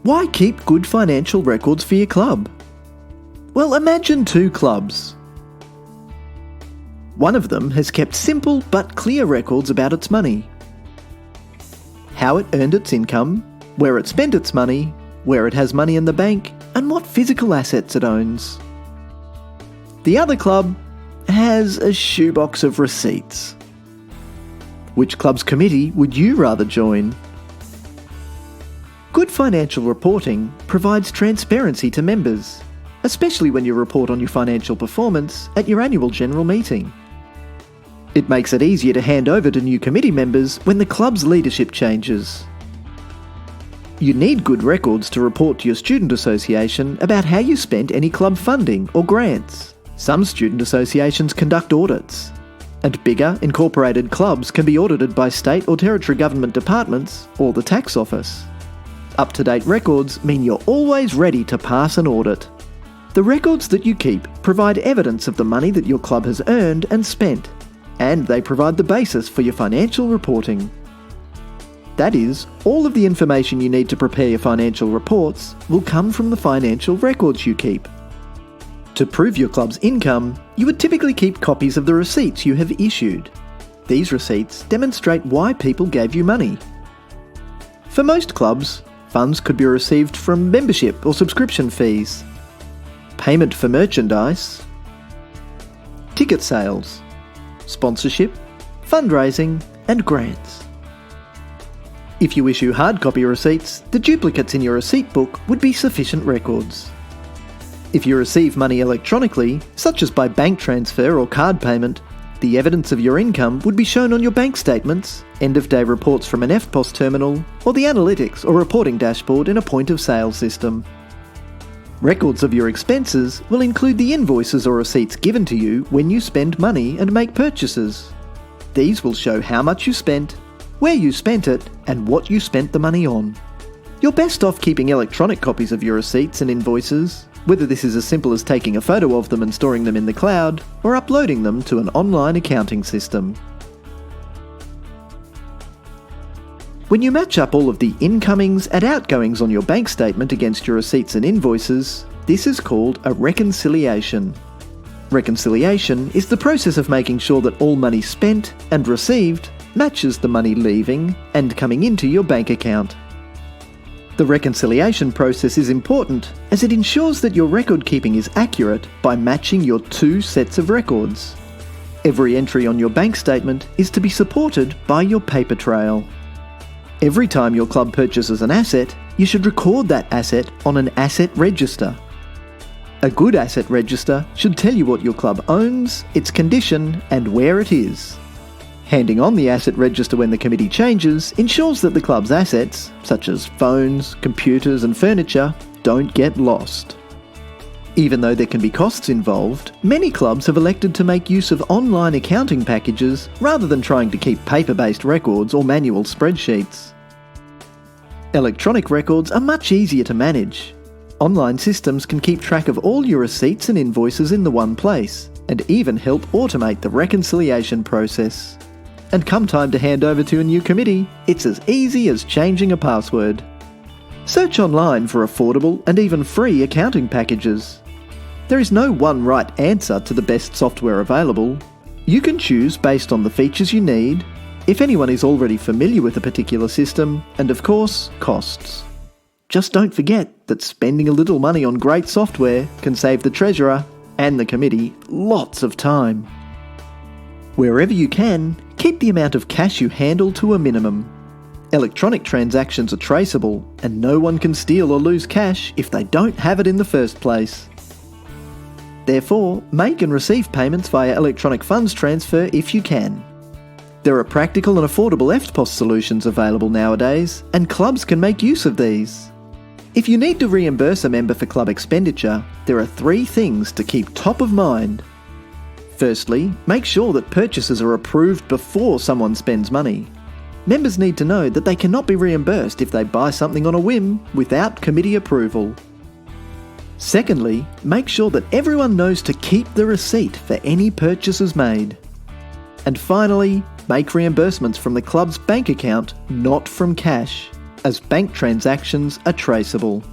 Why keep good financial records for your club? Well, imagine two clubs. One of them has kept simple but clear records about its money. How it earned its income, where it spent its money, where it has money in the bank, and what physical assets it owns. The other club has a shoebox of receipts. Which club's committee would you rather join? Good financial reporting provides transparency to members, especially when you report on your financial performance at your annual general meeting. It makes it easier to hand over to new committee members when the club's leadership changes. You need good records to report to your student association about how you spent any club funding or grants. Some student associations conduct audits, and bigger, incorporated clubs can be audited by state or territory government departments or the tax office. Up-to-date records mean you're always ready to pass an audit. The records that you keep provide evidence of the money that your club has earned and spent, and they provide the basis for your financial reporting. That is, all of the information you need to prepare your financial reports will come from the financial records you keep. To prove your club's income, you would typically keep copies of the receipts you have issued. These receipts demonstrate why people gave you money. For most clubs, funds could be received from membership or subscription fees, payment for merchandise, ticket sales, sponsorship, fundraising, and grants. If you issue hard copy receipts, the duplicates in your receipt book would be sufficient records. If you receive money electronically, such as by bank transfer or card payment, the evidence of your income would be shown on your bank statements, end-of-day reports from an EFTPOS terminal, or the analytics or reporting dashboard in a point-of-sale system. Records of your expenses will include the invoices or receipts given to you when you spend money and make purchases. These will show how much you spent, where you spent it, and what you spent the money on. You're best off keeping electronic copies of your receipts and invoices, whether this is as simple as taking a photo of them and storing them in the cloud, or uploading them to an online accounting system. When you match up all of the incomings and outgoings on your bank statement against your receipts and invoices, this is called a reconciliation. Reconciliation is the process of making sure that all money spent and received matches the money leaving and coming into your bank account. The reconciliation process is important as it ensures that your record keeping is accurate by matching your two sets of records. Every entry on your bank statement is to be supported by your paper trail. Every time your club purchases an asset, you should record that asset on an asset register. A good asset register should tell you what your club owns, its condition, and where it is. Handing on the asset register when the committee changes ensures that the club's assets, such as phones, computers, and furniture, don't get lost. Even though there can be costs involved, many clubs have elected to make use of online accounting packages rather than trying to keep paper-based records or manual spreadsheets. Electronic records are much easier to manage. Online systems can keep track of all your receipts and invoices in the one place, and even help automate the reconciliation process. And come time to hand over to a new committee, it's as easy as changing a password. Search online for affordable and even free accounting packages. There is no one right answer to the best software available. You can choose based on the features you need, if anyone is already familiar with a particular system, and of course, costs. Just don't forget that spending a little money on great software can save the treasurer and the committee lots of time. Wherever you can, keep the amount of cash you handle to a minimum. Electronic transactions are traceable, and no one can steal or lose cash if they don't have it in the first place. Therefore, make and receive payments via electronic funds transfer if you can. There are practical and affordable EFTPOS solutions available nowadays, and clubs can make use of these. If you need to reimburse a member for club expenditure, there are 3 things to keep top of mind. Firstly, make sure that purchases are approved before someone spends money. Members need to know that they cannot be reimbursed if they buy something on a whim without committee approval. Secondly, make sure that everyone knows to keep the receipt for any purchases made. And finally, make reimbursements from the club's bank account, not from cash. as bank transactions are traceable.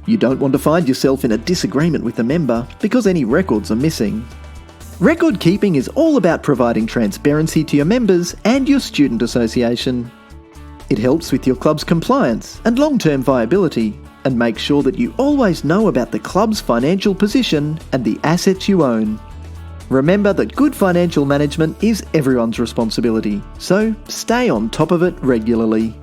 You don't want to find yourself in a disagreement with a member because any records are missing. Record keeping is all about providing transparency to your members and your student association. It helps with your club's compliance and long-term viability and makes sure that you always know about the club's financial position and the assets you own. Remember that good financial management is everyone's responsibility, so stay on top of it regularly.